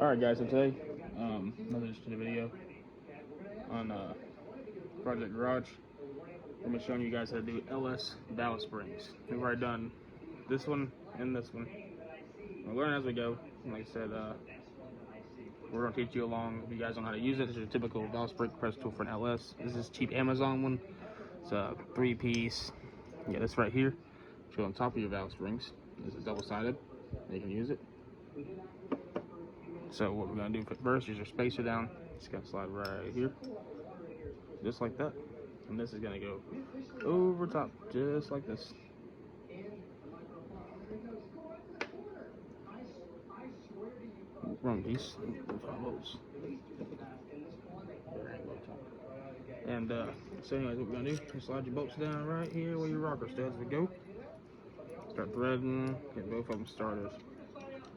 Alright guys, so today, another just a video on Project Garage. I'm going to be showing you guys how to do LS valve springs. We've already done this one and this one. We'll learn as we go. Like I said, we're going to teach you along if you guys don't know how to use it. This is a typical valve spring compressor tool for an LS. This is cheap Amazon one. It's a 3-piece. You get this right here. Go on top of your valve springs. This is double-sided. You can use it. So what we're going to do first is your spacer down. It's going to slide right here, just like that. And this is going to go over top, just like this. Run these. And so anyways, what we're going to do is slide your bolts down right here where your rocker studs would go. Start threading, get both of them started.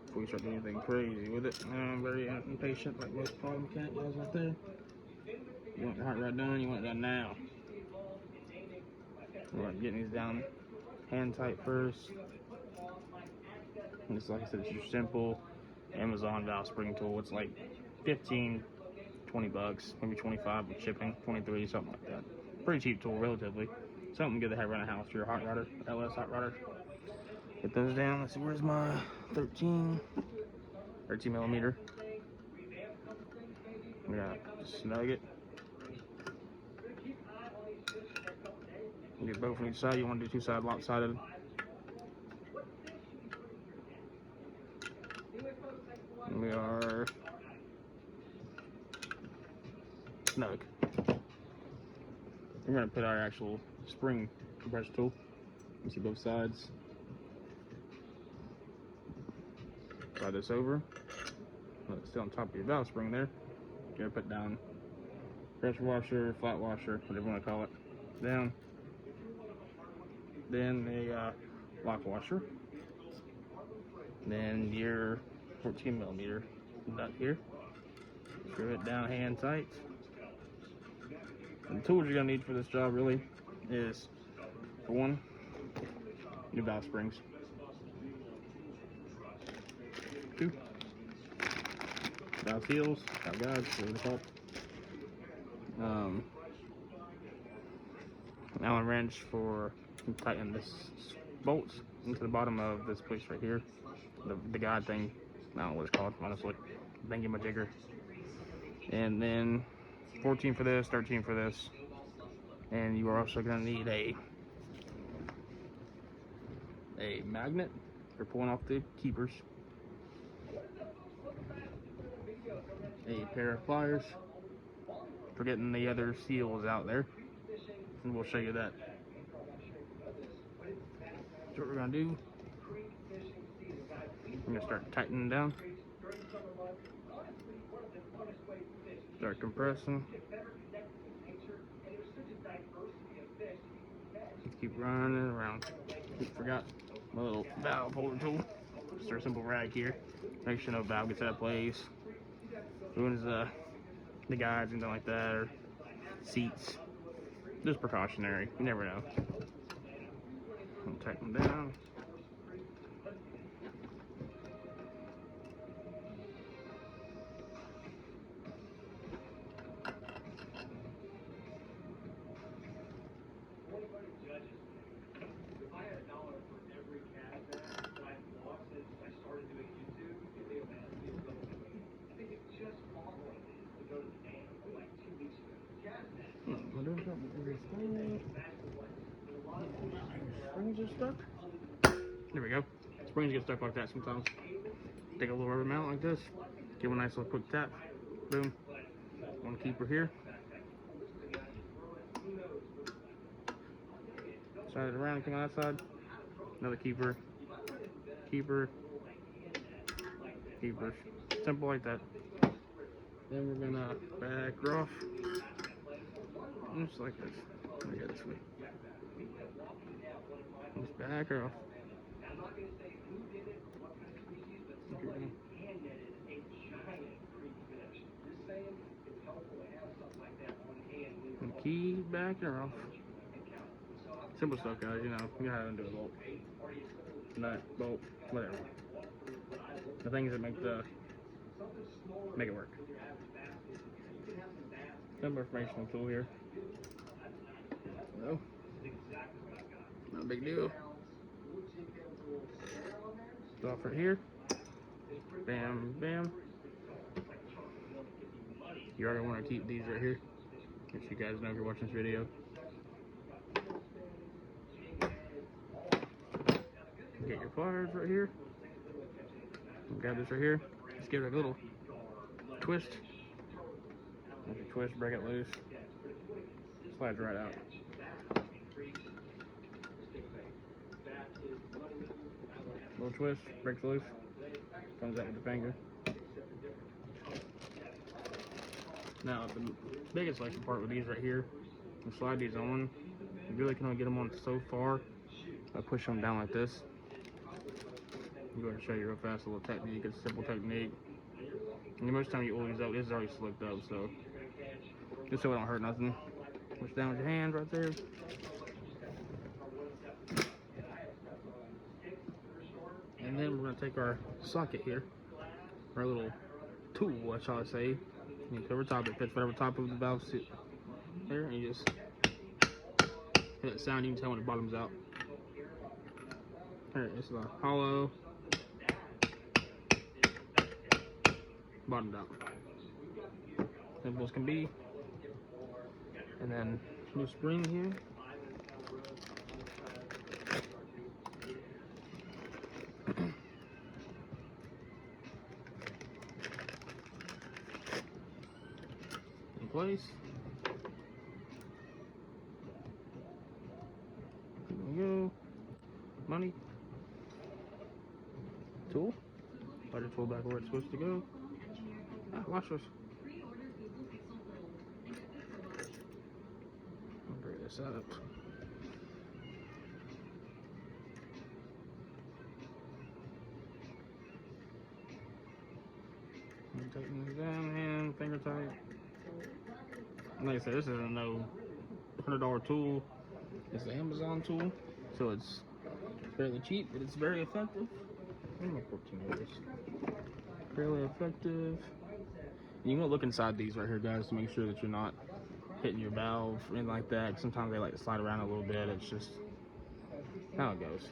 Before you start doing anything crazy with it. I'm very impatient, like most power mechanic guys right there. You want your hot rod done, you want it done now. We're getting these down hand tight first. And it's like I said, it's your simple Amazon valve spring tool. It's like 15, 20 bucks, maybe 25 with shipping, 23, something like that. Pretty cheap tool, relatively. Something good to have around the house for your hot rodder, LS hot rodder. Get those down. Let's see, where's my 13 millimeter. We gotta snug it. Get both on each side. You want to do 2-side lopsided. And we are snug. We're gonna put our actual spring compressor tool. You see both sides. Slide this over. Let it stay on top of your valve spring there. You're gonna put down pressure washer, flat washer, whatever you want to call it, down. Then a lock washer. Then your 14 millimeter nut here. Screw it down hand tight. And the tools you're gonna need for this job really is, for one, your valve springs. 2, valve seals, valve guides, whatever they call it. An Allen wrench for tighten this bolts into the bottom of this place right here. The guide thing, I don't know what it's called, honestly. Thingy-majigger. And then 14 for this, 13 for this. And you are also going to need a magnet for pulling off the keepers. A pair of pliers for getting the other seals out there. And we'll show you that. So what we're going to do, I'm going to start tightening down. Start compressing. Keep running around. Forgot my little valve holder tool. Just our simple rag here. Make sure no valve gets out of place. Ruins the guides, anything like that, or seats. Just precautionary. You never know. I'll tighten them down. Springs are stuck. There we go. Springs get stuck like that sometimes. Take a little rubber mount like this. Give them a nice little quick tap. Boom. One keeper here. Slide it around, come on that side. Another keeper. Keeper. Keepers. Simple like that. Then we're gonna back her off. Just like this. Let me get this way. Just back her off. And keep backing her off. Simple stuff, guys. You know how to undo a bolt, nut, bolt, whatever. The things that make the make it work. Some informational tool here. No, not a big deal. It's off right here. Bam, bam. You already want to keep these right here, if you guys know if you're watching this video. Get your pliers right here. Grab this right here. Just give it a little twist. If you twist, break it loose. Slides right out. Little twist, breaks loose. Comes out with the finger. Now, the biggest selection part with these right here, you slide these on. You really can only get them on so far by pushing them down like this. I'm going to show you real fast a little technique. It's a simple technique. And most time you oil these up, this is already slicked up, so just so it don't hurt nothing. Push down with your hands right there. And then we're going to take our socket here, our little tool, what shall I say. You cover top, it fits whatever top of the valve sit there, and you just hit that sound. You can tell when it bottoms out. Here, it's the hollow, bottomed out. Simple as can be. And then new spring here. In place. There we go. Money. Tool. Put your tool back where it's supposed to go. Ah, watch this. I'll bring this up. Tighten this down, hand, finger tight. Like I said, this isn't no $100 tool. It's the Amazon tool, so it's fairly cheap, but it's very effective. I'm gonna 14 of this. Fairly effective. And you want to look inside these right here, guys, to make sure that you're not hitting your valve or anything like that. Sometimes they like to slide around a little bit. It's just how it goes.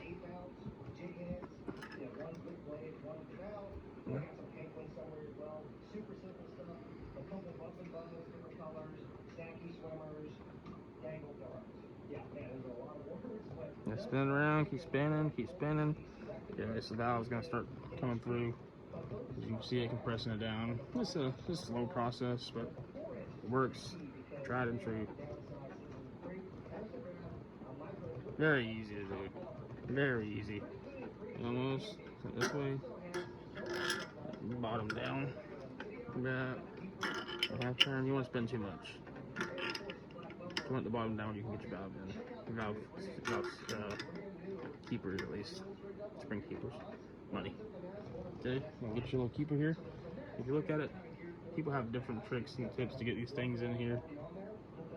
Yeah. Yeah, spin around, keep spinning, keep spinning. Yeah, this valve's gonna start coming through. As you can see it compressing it down. It's a slow process, but it works. Tried and true. Very easy to do. Very easy. Almost this way. Bottom down. That. Half turn. You want to spin too much. If you want the bottom down, you can get your valve in. Valve keepers at least. Spring keepers. Money. Okay, we'll get your little keeper here. If you look at it, people have different tricks and tips to get these things in here.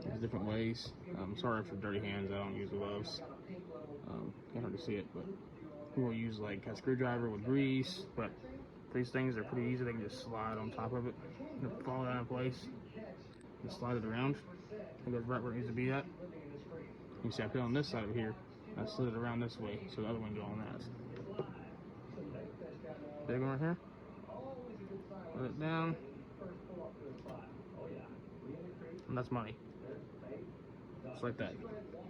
There's different ways. Sorry for dirty hands, I don't use gloves. Can't hardly see it, but people use like a screwdriver with grease. But these things are pretty easy. They can just slide on top of it and fall out of place. And slide it around. It goes right where it needs to be at. You see, I put it on this side over here. I slid it around this way, so the other one go on that. Big one right here. Put it down. And that's money. Just like that.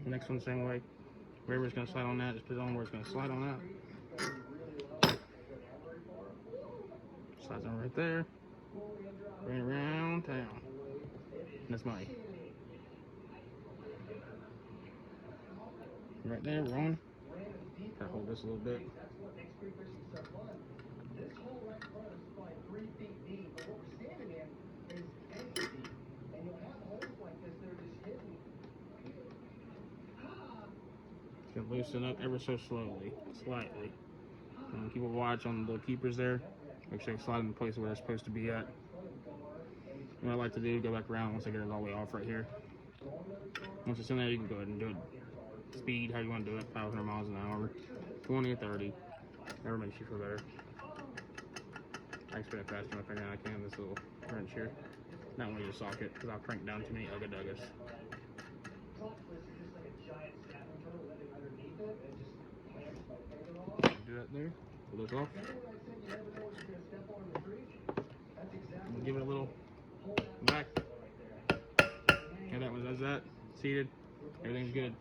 The next one, same way. Wherever it's going to slide on that, just put it on where it's going to slide on that. Slides on right there. Bring it around town. And that's money. Right there, we're on. Gotta hold this a little bit. It's gonna loosen up ever so slowly, slightly. And keep a watch on the little keepers there. Make sure they slide in the place where they're supposed to be at. What I like to do, go back around once I get it all the way off right here. Once it's in there, you can go ahead and do it. Speed, how you want to do it, 500 miles an hour, 20 or 30, whatever makes you feel better. I spin it faster if I can. This little wrench here. Not when you socket, because I'll crank down too many ugga duggas. Do that there. Pull this off. We'll give it a little whack. Okay, that one does that. Seated. Everything's good.